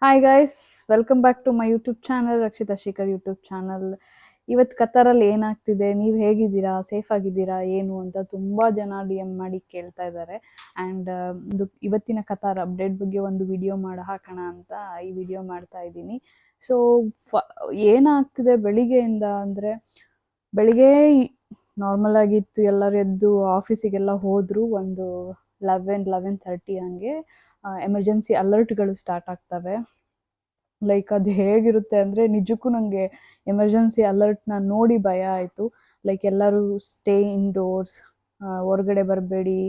Hi guys, welcome back to my YouTube channel, Rakshita Shekhar YouTube channel. ಇವತ್ತು ಕತಾರಲ್ಲಿ ಏನಾಗ್ತಿದೆ, ನೀವು ಹೇಗಿದ್ದೀರಾ, ಸೇಫ್ ಆಗಿದ್ದೀರಾ ಏನು ಅಂತ ತುಂಬ ಜನ ಡಿ ಎಮ್ ಮಾಡಿ ಕೇಳ್ತಾ ಇದ್ದಾರೆ. ಆ್ಯಂಡ್ ಇವತ್ತಿನ ಕತಾರ್ ಅಪ್ಡೇಟ್ ಬಗ್ಗೆ ಒಂದು ವಿಡಿಯೋ ಮಾಡಿ ಹಾಕೋಣ ಅಂತ ಈ ವಿಡಿಯೋ ಮಾಡ್ತಾ ಇದ್ದೀನಿ. ಸೊ ಏನಾಗ್ತಿದೆ ಬೆಳಿಗ್ಗೆಯಿಂದ ಅಂದರೆ, ಬೆಳಿಗ್ಗೆ ನಾರ್ಮಲ್ ಆಗಿತ್ತು, ಎಲ್ಲರೂ ಎದ್ದು ಆಫೀಸಿಗೆಲ್ಲ ಹೋದರು. ಒಂದು 11:30 ಹಂಗೆ ಎಮರ್ಜೆನ್ಸಿ ಅಲರ್ಟ್ಗಳು ಸ್ಟಾರ್ಟ್ ಆಗ್ತವೆ. ಲೈಕ್ ಅದು ಹೇಗಿರುತ್ತೆ ಅಂದರೆ, ನಿಜಕ್ಕೂ ನನಗೆ ಎಮರ್ಜೆನ್ಸಿ ಅಲರ್ಟ್ನ ನೋಡಿ ಭಯ ಆಯಿತು. ಲೈಕ್ ಎಲ್ಲರೂ ಸ್ಟೇ ಇಂಡೋರ್ಸ್, ಹೊರಗಡೆ ಬರಬೇಡಿ,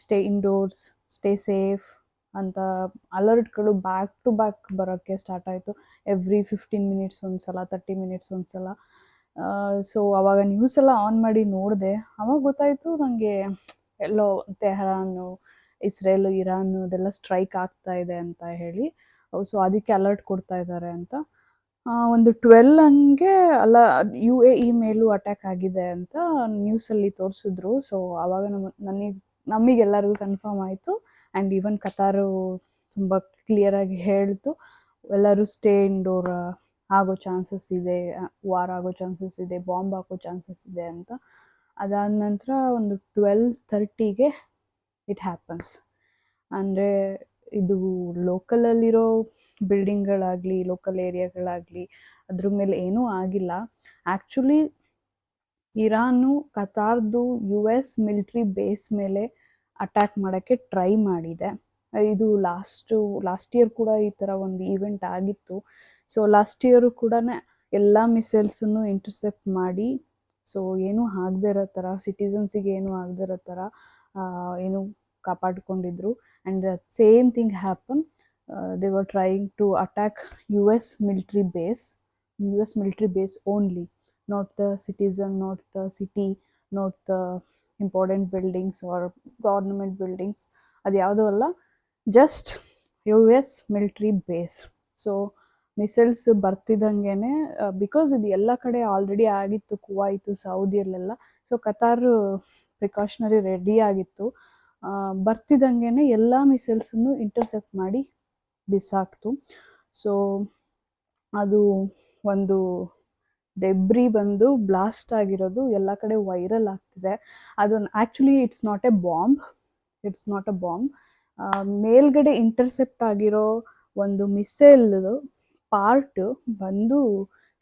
ಸ್ಟೇ ಇಂಡೋರ್ಸ್, ಸ್ಟೇ ಸೇಫ್ ಅಂತ ಅಲರ್ಟ್ಗಳು ಬ್ಯಾಕ್ ಟು ಬ್ಯಾಕ್ ಬರೋಕ್ಕೆ ಸ್ಟಾರ್ಟ್ ಆಯಿತು. ಎವ್ರಿ 15 ಮಿನಿಟ್ಸ್ ಒಂದ್ಸಲ, 30 ಮಿನಿಟ್ಸ್ ಒಂದ್ಸಲ. ಸೊ ಆವಾಗ ನ್ಯೂಸ್ ಎಲ್ಲ ಆನ್ ಮಾಡಿ ನೋಡಿದೆ. ಆವಾಗ ಗೊತ್ತಾಯಿತು ನನಗೆ, ಎಲ್ಲೋ ತೆಹರಾನು, ಇಸ್ರೇಲು, ಇರಾನು ಅದೆಲ್ಲ ಸ್ಟ್ರೈಕ್ ಆಗ್ತಾ ಇದೆ ಅಂತ ಹೇಳಿ. ಸೊ ಅದಕ್ಕೆ ಅಲರ್ಟ್ ಕೊಡ್ತಾ ಇದ್ದಾರೆ ಅಂತ. ಒಂದು 12 ಹಂಗೆ ಅಲ್ಲ, UAE ಮೇಲೂ ಅಟ್ಯಾಕ್ ಆಗಿದೆ ಅಂತ ನ್ಯೂಸಲ್ಲಿ ತೋರಿಸಿದ್ರು. ಸೊ ಆವಾಗ ನಮಗೆಲ್ಲರಿಗೂ ಕನ್ಫರ್ಮ್ ಆಯಿತು. ಆ್ಯಂಡ್ ಈವನ್ ಕತಾರು ತುಂಬ ಕ್ಲಿಯರಾಗಿ ಹೇಳ್ತು, ಎಲ್ಲರೂ ಸ್ಟೇ ಇಂಡೋರ್, ಆಗೋ ಚಾನ್ಸಸ್ ಇದೆ, ವಾರ್ ಆಗೋ ಚಾನ್ಸಸ್ ಇದೆ, ಬಾಂಬ್ ಹಾಕೋ ಚಾನ್ಸಸ್ ಇದೆ ಅಂತ. ಅದಾದ ನಂತರ ಒಂದು 12:30ಗೆ ಇಟ್ ಹ್ಯಾಪನ್ಸ್. ಅಂದರೆ ಇದು ಲೋಕಲಲ್ಲಿರೋ ಬಿಲ್ಡಿಂಗ್ಗಳಾಗಲಿ, ಲೋಕಲ್ ಏರಿಯಾಗಳಾಗಲಿ, ಅದ್ರ ಮೇಲೆ ಏನೂ ಆಗಿಲ್ಲ. ಆ್ಯಕ್ಚುಲಿ ಇರಾನು ಕತಾರ್ದು US ಮಿಲಿಟ್ರಿ ಬೇಸ್ ಮೇಲೆ ಅಟ್ಯಾಕ್ ಮಾಡೋಕ್ಕೆ ಟ್ರೈ ಮಾಡಿದೆ. ಇದು ಲಾಸ್ಟ್ ಇಯರ್ ಕೂಡ ಈ ಥರ ಒಂದು ಈವೆಂಟ್ ಆಗಿತ್ತು. ಸೊ ಲಾಸ್ಟ್ ಇಯರು ಕೂಡ ಎಲ್ಲ ಮಿಸೈಲ್ಸನ್ನು ಇಂಟರ್ಸೆಪ್ಟ್ ಮಾಡಿ, ಸೊ ಏನೂ ಆಗದೇ ಇರೋ ಥರ, ಸಿಟಿಸನ್ಸಿಗೆ ಏನೂ ಆಗದೇ ಇರೋ ಥರ ಏನು ಕಾಪಾಡಿಕೊಂಡಿದ್ರು. And same thing happen. They were trying to attack US military base only, not the citizen, not the city, not the important buildings or government buildings. ಅದು ಯಾವುದೂ ಅಲ್ಲ, just US military base. So missiles ಬರ್ತಿದ್ದಂಗೆ, because ಇದು ಎಲ್ಲ ಕಡೆ already ಆಗಿತ್ತು, Kuwait, ಸೌದಿಯಲ್ಲೆಲ್ಲ. So Qatar precautionary ready ಆಗಿತ್ತು. ಬರ್ತಿದ್ದಂಗೆ ಎಲ್ಲ ಮಿಸೈಲ್ಸನ್ನು ಇಂಟರ್ಸೆಪ್ಟ್ ಮಾಡಿ ಬಿಸಾಕ್ತು. ಸೊ ಅದು ಒಂದು ಡೆಬ್ರಿ ಬಂದು ಬ್ಲಾಸ್ಟ್ ಆಗಿರೋದು ಎಲ್ಲ ಕಡೆ ವೈರಲ್ ಆಗ್ತಿದೆ. ಅದು actually it's not A bomb. ಮೇಲ್ಗಡೆ ಇಂಟರ್ಸೆಪ್ಟ್ ಆಗಿರೋ ಒಂದು ಮಿಸೈಲ್ ಪಾರ್ಟ್ ಬಂದು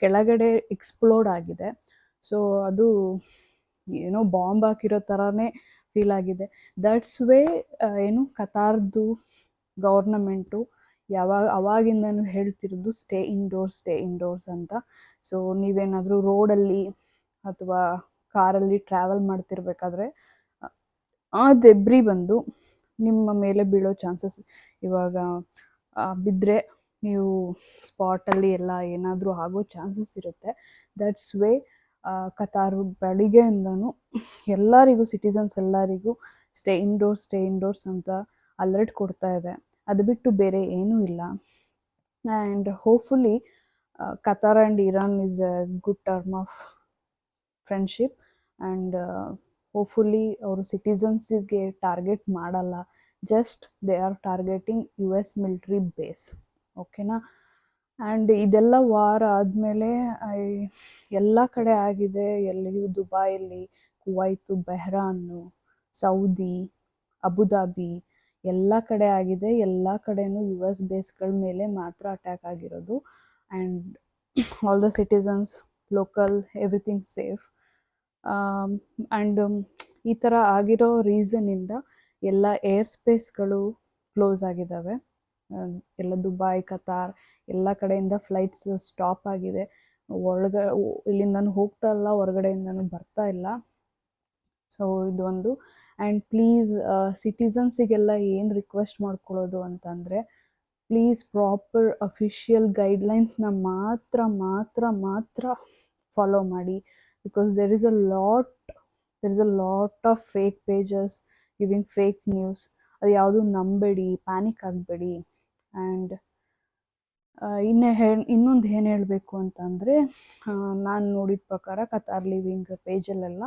ಕೆಳಗಡೆ ಎಕ್ಸ್ಪ್ಲೋಡ್ ಆಗಿದೆ. ಸೊ ಅದು ಏನೋ ಬಾಂಬ್ ಹಾಕಿರೋ ಥರನೇ ಫೀಲ್ ಆಗಿದೆ. ದಟ್ಸ್ ವೇ ಏನು ಕತಾರ್ದು ಗೌರ್ನಮೆಂಟು ಅವಾಗಿಂದನೂ ಹೇಳ್ತಿರೋದು ಸ್ಟೇ ಇಂಡೋರ್ಸ್ ಅಂತ. ಸೊ ನೀವೇನಾದರೂ ರೋಡಲ್ಲಿ ಅಥವಾ ಕಾರಲ್ಲಿ ಟ್ರಾವೆಲ್ ಮಾಡ್ತಿರ್ಬೇಕಾದ್ರೆ ಆ ದೆಬ್ರಿ ಬಂದು ನಿಮ್ಮ ಮೇಲೆ ಬೀಳೋ ಚಾನ್ಸಸ್, ಇವಾಗ ಬಿದ್ದರೆ ನೀವು ಸ್ಪಾಟಲ್ಲಿ ಎಲ್ಲ ಏನಾದರೂ ಆಗೋ ಚಾನ್ಸಸ್ ಇರುತ್ತೆ. ದಟ್ಸ್ ವೇ ಕತಾರು ಬೆಳಿಗ್ಗೆಯಿಂದನೂ ಎಲ್ಲರಿಗೂ, ಸಿಟಿಸನ್ಸ್ ಎಲ್ಲರಿಗೂ ಸ್ಟೇ ಇಂಡೋರ್ಸ್ ಅಂತ ಅಲರ್ಟ್ ಕೊಡ್ತಾ ಇದೆ. ಅದು ಬಿಟ್ಟು ಬೇರೆ ಏನೂ ಇಲ್ಲ. And hopefully Qatar and Iran is a good term of friendship, and hopefully ಅವರು ಸಿಟಿಸನ್ಸಿಗೆ ಟಾರ್ಗೆಟ್ ಮಾಡಲ್ಲ, just they are targeting US military base. ಓಕೆನಾ? ಆ್ಯಂಡ್ ಇದೆಲ್ಲ ವಾರ ಆದಮೇಲೆ ಎಲ್ಲ ಕಡೆ ಆಗಿದೆ. ಎಲ್ಲಿಯೂ ದುಬೈಯಲ್ಲಿ, ಕುವೈತು, ಬೆಹ್ರಾನು, ಸೌದಿ, ಅಬುದಾಬಿ ಎಲ್ಲ ಕಡೆ ಆಗಿದೆ. ಎಲ್ಲ ಕಡೆನೂ US ಬೇಸ್ಗಳ ಮೇಲೆ ಮಾತ್ರ ಅಟ್ಯಾಕ್ ಆಗಿರೋದು. And all the citizens, local, everything safe. And ಈ ಥರ ಆಗಿರೋ ರೀಸನ್ನಿಂದ ಎಲ್ಲ ಏರ್ ಸ್ಪೇಸ್ಗಳು ಕ್ಲೋಸ್ ಆಗಿದ್ದಾವೆ. ಎಲ್ಲ ದುಬೈ, ಕತಾರ್ ಎಲ್ಲ ಕಡೆಯಿಂದ ಫ್ಲೈಟ್ಸ್ ಸ್ಟಾಪ್ ಆಗಿದೆ. ಇಲ್ಲಿಂದನೂ ಹೋಗ್ತಾ ಇಲ್ಲ, ಹೊರಗಡೆಯಿಂದನೂ ಬರ್ತಾ ಇಲ್ಲ. ಸೊ ಇದೊಂದು. ಆ್ಯಂಡ್ ಪ್ಲೀಸ್ ಸಿಟಿಸನ್ಸಿಗೆಲ್ಲ ಏನು ರಿಕ್ವೆಸ್ಟ್ ಮಾಡ್ಕೊಳ್ಳೋದು ಅಂತಂದರೆ, ಪ್ಲೀಸ್ ಪ್ರಾಪರ್ ಅಫಿಷಿಯಲ್ ಗೈಡ್ಲೈನ್ಸ್ನ ಮಾತ್ರ ಫಾಲೋ ಮಾಡಿ. Because there is a lot of fake pages giving fake news. ಅದು ಯಾವುದೂ ನಂಬೇಡಿ, ಪ್ಯಾನಿಕ್ ಆಗಬೇಡಿ. ಆ್ಯಂಡ್ ಇನ್ನೊಂದು ಏನು ಹೇಳಬೇಕು ಅಂತಂದರೆ, ನಾನು ನೋಡಿದ ಪ್ರಕಾರ ಕತಾರ್ ಲಿವಿಂಗ್ ಪೇಜಲ್ಲೆಲ್ಲ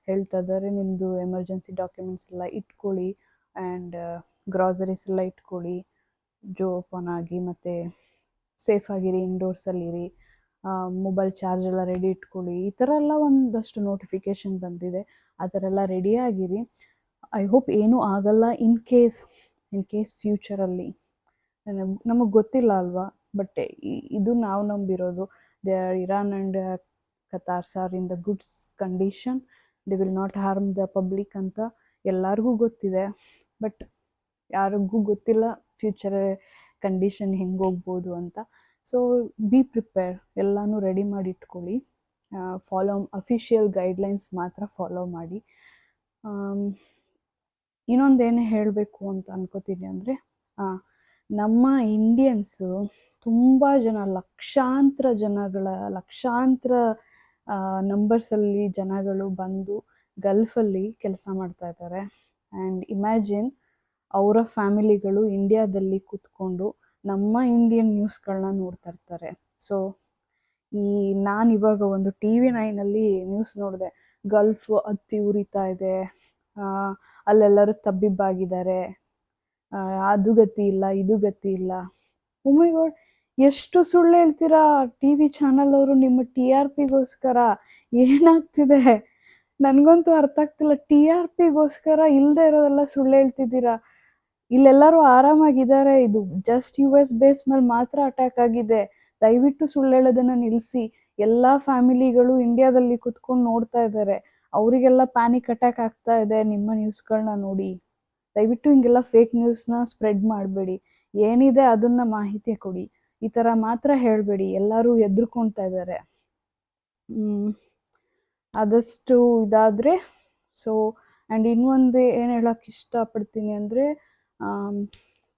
ಹೇಳ್ತಾ ಇದ್ದಾರೆ, ನಿಮ್ಮದು ಎಮರ್ಜೆನ್ಸಿ ಡಾಕ್ಯುಮೆಂಟ್ಸ್ ಎಲ್ಲ ಇಟ್ಕೊಳ್ಳಿ, ಆ್ಯಂಡ್ ಗ್ರಾಸರೀಸ್ ಎಲ್ಲ ಇಟ್ಕೊಳ್ಳಿ ಜೋಪಾನಾಗಿ, ಮತ್ತು ಸೇಫ್ ಆಗಿರಿ, ಇಂಡೋರ್ಸಲ್ಲಿರಿ, ಮೊಬೈಲ್ ಚಾರ್ಜ್ ಎಲ್ಲ ರೆಡಿ ಇಟ್ಕೊಳ್ಳಿ, ಈ ಥರ ಎಲ್ಲ ಒಂದಷ್ಟು ನೋಟಿಫಿಕೇಷನ್ ಬಂದಿದೆ. ಆ ಥರ ಎಲ್ಲ ರೆಡಿಯಾಗಿರಿ. ಐ ಹೋಪ್ ಏನೂ ಆಗಲ್ಲ. ಇನ್ ಕೇಸ್ ಫ್ಯೂಚರಲ್ಲಿ ನಮಗೆ ಗೊತ್ತಿಲ್ಲ ಅಲ್ವಾ, ಬಟ್ ಇದು ನಾವು ನಂಬಿರೋದು, Iran and Qatars are in the goods condition, they will not harm the public ಅಂತ ಎಲ್ಲರಿಗೂ ಗೊತ್ತಿದೆ. ಬಟ್ ಯಾರಿಗೂ ಗೊತ್ತಿಲ್ಲ ಫ್ಯೂಚರ್ ಕಂಡೀಷನ್ ಹೆಂಗೆ ಹೋಗ್ಬೋದು ಅಂತ. ಸೊ ಬಿ ಪ್ರಿಪೇರ್, ಎಲ್ಲನೂ ರೆಡಿ ಮಾಡಿ ಇಟ್ಕೊಳ್ಳಿ. ಅಫಿಷಿಯಲ್ ಗೈಡ್ಲೈನ್ಸ್ ಮಾತ್ರ ಫಾಲೋ ಮಾಡಿ. ಇನ್ನೊಂದೇನು ಹೇಳಬೇಕು ಅಂತ ಅನ್ಕೋತೀನಿ ಅಂದರೆ, ನಮ್ಮ ಇಂಡಿಯನ್ಸು ತುಂಬ ಜನ, ಲಕ್ಷಾಂತರ ನಂಬರ್ಸಲ್ಲಿ ಜನಗಳು ಬಂದು ಗಲ್ಫಲ್ಲಿ ಕೆಲಸ ಮಾಡ್ತಾ ಇದ್ದಾರೆ. ಆ್ಯಂಡ್ ಇಮ್ಯಾಜಿನ್, ಅವರ ಫ್ಯಾಮಿಲಿಗಳು ಇಂಡಿಯಾದಲ್ಲಿ ಕೂತ್ಕೊಂಡು ನಮ್ಮ ಇಂಡಿಯನ್ ನ್ಯೂಸ್ಗಳನ್ನ ನೋಡ್ತಾ ಇರ್ತಾರೆ. ಸೊ ನಾನಿವಾಗ ಒಂದು TV9 ನ್ಯೂಸ್ ನೋಡಿದೆ, ಗಲ್ಫ್ ಹತ್ತಿ ಉರಿತಾ ಇದೆ, ಅಲ್ಲೆಲ್ಲರೂ ತಬ್ಬಿಬ್ಬಾಗಿದ್ದಾರೆ, ಅದು ಗತಿ ಇಲ್ಲ, ಇದು ಗತಿ ಇಲ್ಲ. ಓ ಮೈ ಗಾಡ್, ಎಷ್ಟು ಸುಳ್ಳು ಹೇಳ್ತೀರಾ TV ಚಾನಲ್ ಅವರು, ನಿಮ್ಮ TRPಗೋಸ್ಕರ ಏನಾಗ್ತಿದೆ ನನಗಂತೂ ಅರ್ಥ ಆಗ್ತಿಲ್ಲ. TRPಗೋಸ್ಕರ ಇಲ್ಲದೆ ಇರೋದೆಲ್ಲ ಸುಳ್ಳು ಹೇಳ್ತಿದ್ದೀರಾ. ಇಲ್ಲೆಲ್ಲರೂ ಆರಾಮಾಗಿದ್ದಾರೆ, ಇದು ಜಸ್ಟ್ US ಬೇಸ್ ಮೇಲೆ ಮಾತ್ರ ಅಟ್ಯಾಕ್ ಆಗಿದೆ. ದಯವಿಟ್ಟು ಸುಳ್ಳು ಹೇಳೋದನ್ನು ನಿಲ್ಲಿಸಿ. ಎಲ್ಲ ಫ್ಯಾಮಿಲಿಗಳು ಇಂಡಿಯಾದಲ್ಲಿ ಕುತ್ಕೊಂಡು ನೋಡ್ತಾ ಇದ್ದಾರೆ, ಅವರಿಗೆಲ್ಲ ಪ್ಯಾನಿಕ್ ಅಟ್ಯಾಕ್ ಆಗ್ತಾ ಇದೆ ನಿಮ್ಮ ನ್ಯೂಸ್ಗಳನ್ನ ನೋಡಿ. ದಯವಿಟ್ಟು ಹಿಂಗೆಲ್ಲ ಫೇಕ್ ನ್ಯೂಸ್ನ ಸ್ಪ್ರೆಡ್ ಮಾಡಬೇಡಿ. ಏನಿದೆ ಅದನ್ನು ಮಾಹಿತಿ ಕೊಡಿ, ಈ ಥರ ಮಾತ್ರ ಹೇಳಬೇಡಿ. ಎಲ್ಲರೂ ಹೆದರ್ಕೊಳ್ತಾ ಇದ್ದಾರೆ. ಆದಷ್ಟು ಇದಾದರೆ ಸೊ. ಆ್ಯಂಡ್ ಇನ್ನೊಂದು ಏನು ಹೇಳೋಕ್ಕೆ ಇಷ್ಟಪಡ್ತೀನಿ ಅಂದರೆ,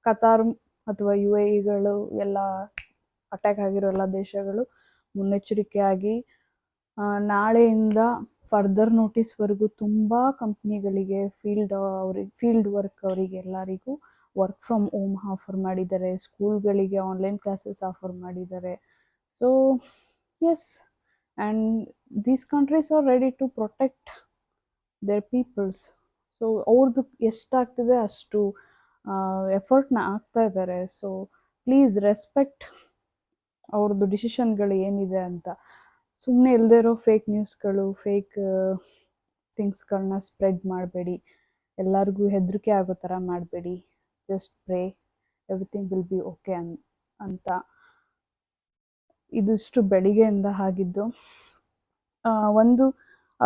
ಕತಾರ್ ಅಥವಾ UAEಗಳು ಎಲ್ಲ ಅಟ್ಯಾಕ್ ಆಗಿರೋ ಎಲ್ಲ ದೇಶಗಳು ಮುನ್ನೆಚ್ಚರಿಕೆಯಾಗಿ ನಾಳೆಯಿಂದ ಫರ್ದರ್ ನೋಟಿಸ್ವರೆಗೂ ತುಂಬ ಕಂಪ್ನಿಗಳಿಗೆ ಫೀಲ್ಡ್ ವರ್ಕ್ ಅವರಿಗೆ ಎಲ್ಲರಿಗೂ ವರ್ಕ್ ಫ್ರಮ್ ಹೋಮ್ ಆಫರ್ ಮಾಡಿದ್ದಾರೆ. ಸ್ಕೂಲ್ಗಳಿಗೆ ಆನ್ಲೈನ್ ಕ್ಲಾಸಸ್ ಆಫರ್ ಮಾಡಿದ್ದಾರೆ. So yes, and these countries are ready to protect their peoples. So ಅವ್ರದ್ದು ಎಷ್ಟಾಗ್ತಿದೆ ಅಷ್ಟು ಎಫರ್ಟ್ನ ಹಾಕ್ತಾ ಇದ್ದಾರೆ. ಸೊ ಪ್ಲೀಸ್ ರೆಸ್ಪೆಕ್ಟ್ ಅವ್ರದ್ದು ಡಿಸಿಷನ್ಗಳು ಏನಿದೆ ಅಂತ. ಸುಮ್ಮನೆ ಇಲ್ಲದೇ ಇರೋ ಫೇಕ್ ನ್ಯೂಸ್ಗಳು, ಫೇಕ್ ಥಿಂಗ್ಸ್ಗಳನ್ನ ಸ್ಪ್ರೆಡ್ ಮಾಡಬೇಡಿ. ಎಲ್ಲರಿಗೂ ಹೆದರಿಕೆ ಆಗೋ ಥರ ಮಾಡಬೇಡಿ. Just pray, everything will be okay ಅಂತ. ಇದಿಷ್ಟು ಬೆಳಿಗ್ಗೆಯಿಂದ ಆಗಿದ್ದು. ಒಂದು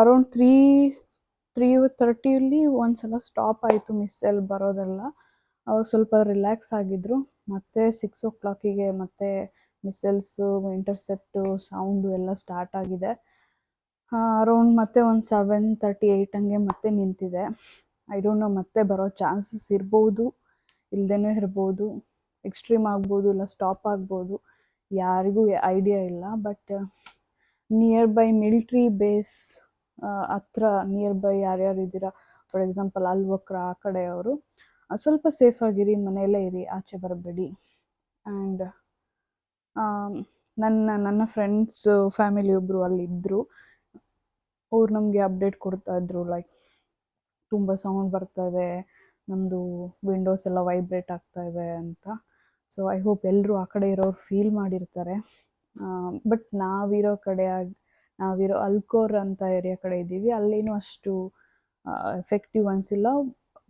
ಅರೌಂಡ್ 3:30 ಒಂದ್ಸಲ ಸ್ಟಾಪ್ ಆಯಿತು ಮಿಸ್ಸಲ್ಲಿ ಬರೋದೆಲ್ಲ. ಅವಾಗ ಸ್ವಲ್ಪ ರಿಲ್ಯಾಕ್ಸ್ ಆಗಿದ್ರು. ಮತ್ತೆ 6 o'clockಗೆ ಮತ್ತೆ ಮಿಸೈಲ್ಸು, ಇಂಟರ್ಸೆಪ್ಟು, ಸೌಂಡು ಎಲ್ಲ ಸ್ಟಾರ್ಟ್ ಆಗಿದೆ. ಅರೌಂಡ್ ಮತ್ತೆ ಒಂದು 7:38 ಹಂಗೆ ಮತ್ತೆ ನಿಂತಿದೆ. ಐ ಡೋಂಟ್ ನೋ, ಮತ್ತೆ ಬರೋ ಚಾನ್ಸಸ್ ಇರ್ಬೋದು, ಇಲ್ಲದೇ ಇರ್ಬೋದು, ಎಕ್ಸ್ಟ್ರೀಮ್ ಆಗ್ಬೋದು, ಇಲ್ಲ ಸ್ಟಾಪ್ ಆಗ್ಬೋದು, ಯಾರಿಗೂ ಐಡಿಯಾ ಇಲ್ಲ. But near by military base ಹತ್ರ ನಿಯರ್ ಬೈ ಯಾರ್ಯಾರು ಇದ್ದೀರಾ, ಫಾರ್ ಎಕ್ಸಾಂಪಲ್ ಅಲ್ವಕ್ರ ಆ ಕಡೆಯವರು, ಸ್ವಲ್ಪ ಸೇಫ್ ಆಗಿರಿ, ಮನೆಯಲ್ಲೇ ಇರಿ, ಆಚೆ ಬರಬೇಡಿ. ಆ್ಯಂಡ್ ನನ್ನ ಫ್ರೆಂಡ್ಸು ಫ್ಯಾಮಿಲಿ ಒಬ್ಬರು ಅಲ್ಲಿದ್ದರು. ಅವ್ರು ನಮಗೆ ಅಪ್ಡೇಟ್ ಕೊಡ್ತಾಯಿದ್ರು, ಲೈಕ್ ತುಂಬ ಸೌಂಡ್ ಬರ್ತಾ ಇದೆ, ನಮ್ಮದು ವಿಂಡೋಸ್ ಎಲ್ಲ ವೈಬ್ರೇಟ್ ಆಗ್ತಾ ಇದೆ ಅಂತ. ಸೊ ಐ ಹೋಪ್ ಎಲ್ಲರೂ ಆ ಕಡೆ ಇರೋರು ಫೀಲ್ ಮಾಡಿರ್ತಾರೆ. ಬಟ್ ನಾವಿರೋ ಅಲ್ಕೋರ್ ಅಂತ ಏರಿಯಾ ಕಡೆ ಇದ್ದೀವಿ, ಅಲ್ಲೇನೂ ಅಷ್ಟು ಎಫೆಕ್ಟಿವ್ ಅನಿಸಿಲ್ಲ.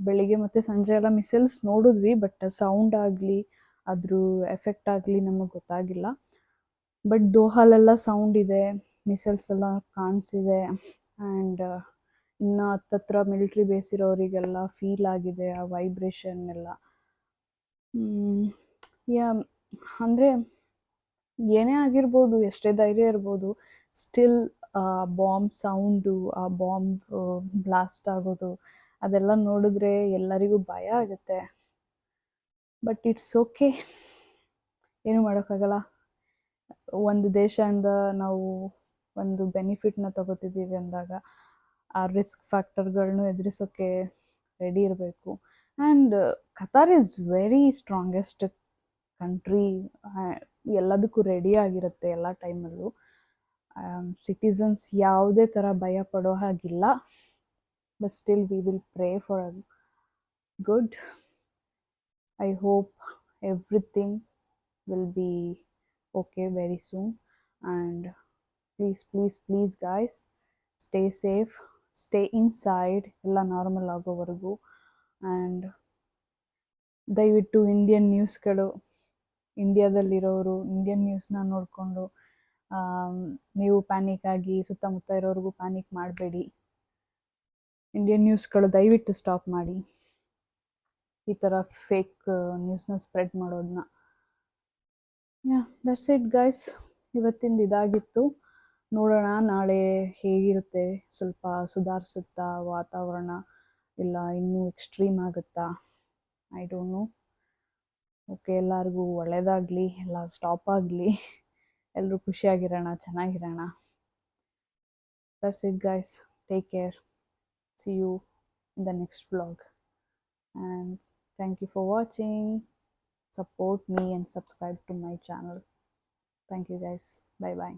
ಬೆಳಿಗ್ಗೆ ಮತ್ತು ಸಂಜೆ ಎಲ್ಲ ಮಿಸೈಲ್ಸ್ ನೋಡಿದ್ವಿ, ಬಟ್ ಸೌಂಡ್ ಆಗಲಿ ಅದ್ರ ಎಫೆಕ್ಟ್ ಆಗಲಿ ನಮಗೆ ಗೊತ್ತಾಗಿಲ್ಲ. ಬಟ್ ದೋಹಾಲೆಲ್ಲ ಸೌಂಡ್ ಇದೆ, ಮಿಸೈಲ್ಸ್ ಎಲ್ಲ ಕಾಣಿಸಿದೆ. ಆ್ಯಂಡ್ ಇನ್ನು ಹತ್ತತ್ರ ಮಿಲಿಟ್ರಿ ಬೇಸ್ ಇರೋರಿಗೆಲ್ಲ ಫೀಲ್ ಆಗಿದೆ ಆ ವೈಬ್ರೇಷನ್ ಎಲ್ಲ. ಅಂದರೆ ಏನೇ ಆಗಿರ್ಬೋದು, ಎಷ್ಟೇ ಧೈರ್ಯ ಇರ್ಬೋದು, ಸ್ಟಿಲ್ ಬಾಂಬ್ ಸೌಂಡು, ಆ ಬಾಂಬ್ ಬ್ಲಾಸ್ಟ್ ಆಗೋದು ಅದೆಲ್ಲ ನೋಡಿದ್ರೆ ಎಲ್ಲರಿಗೂ ಭಯ ಆಗುತ್ತೆ. ಬಟ್ ಇಟ್ಸ್ ಓಕೆ, ಏನೂ ಮಾಡೋಕ್ಕಾಗಲ್ಲ. ಒಂದು ದೇಶದಿಂದ ನಾವು ಒಂದು ಬೆನಿಫಿಟ್ನ ತಗೋತಿದ್ದೀವಿ ಅಂದಾಗ ಆ ರಿಸ್ಕ್ ಫ್ಯಾಕ್ಟರ್ಗಳನ್ನೂ ಎದುರಿಸೋಕ್ಕೆ ರೆಡಿ ಇರಬೇಕು. And Qatar is very strongest country, ಎಲ್ಲದಕ್ಕೂ ರೆಡಿ ಆಗಿರುತ್ತೆ ಎಲ್ಲ ಟೈಮಲ್ಲೂ. ಸಿಟಿಸನ್ಸ್ ಯಾವುದೇ ಥರ ಭಯ ಪಡೋ ಹಾಗಿಲ್ಲ. But still we will pray for a good. I hope everything will be okay very soon. And please, please, please, guys, stay safe, stay inside, ಎಲ್ಲ ನಾರ್ಮಲ್ ಆಗೋವರೆಗೂ. ಆ್ಯಂಡ್ ದಯವಿಟ್ಟು ಇಂಡಿಯನ್ ನ್ಯೂಸ್ಗಳು, ಇಂಡಿಯಾದಲ್ಲಿರೋರು ಇಂಡಿಯನ್ ನ್ಯೂಸ್ನ ನೋಡಿಕೊಂಡು ನೀವು ಪ್ಯಾನಿಕ್ ಆಗಿ ಸುತ್ತಮುತ್ತ ಇರೋರಿಗೂ ಪ್ಯಾನಿಕ್ ಮಾಡಬೇಡಿ. Indian ನ್ಯೂಸ್ಗಳು ದಯವಿಟ್ಟು stop ಮಾಡಿ ಈ ಥರ ಫೇಕ್ ನ್ಯೂಸ್ನ ಸ್ಪ್ರೆಡ್ ಮಾಡೋದನ್ನ. ಯಾ, ದಟ್ಸ್ ಇಟ್ ಗೈಸ್, ಇವತ್ತಿಂದು ಇದಾಗಿತ್ತು. ನೋಡೋಣ ನಾಳೆ ಹೇಗಿರುತ್ತೆ, ಸ್ವಲ್ಪ ಸುಧಾರಿಸುತ್ತಾ ವಾತಾವರಣ, ಇಲ್ಲ ಇನ್ನೂ ಎಕ್ಸ್ಟ್ರೀಮ್ ಆಗುತ್ತಾ, ಐ ಡೋಂಟ್ ನೋ. ಓಕೆ, ಎಲ್ಲರಿಗೂ ಒಳ್ಳೆಯದಾಗಲಿ, ಎಲ್ಲ ಸ್ಟಾಪ್ ಆಗಲಿ, ಎಲ್ಲರೂ ಖುಷಿಯಾಗಿರೋಣ, ಚೆನ್ನಾಗಿರೋಣ. That's it guys, take care, see you in the next vlog, and thank you for watching. Support me and subscribe to my channel. Thank you guys. Bye bye.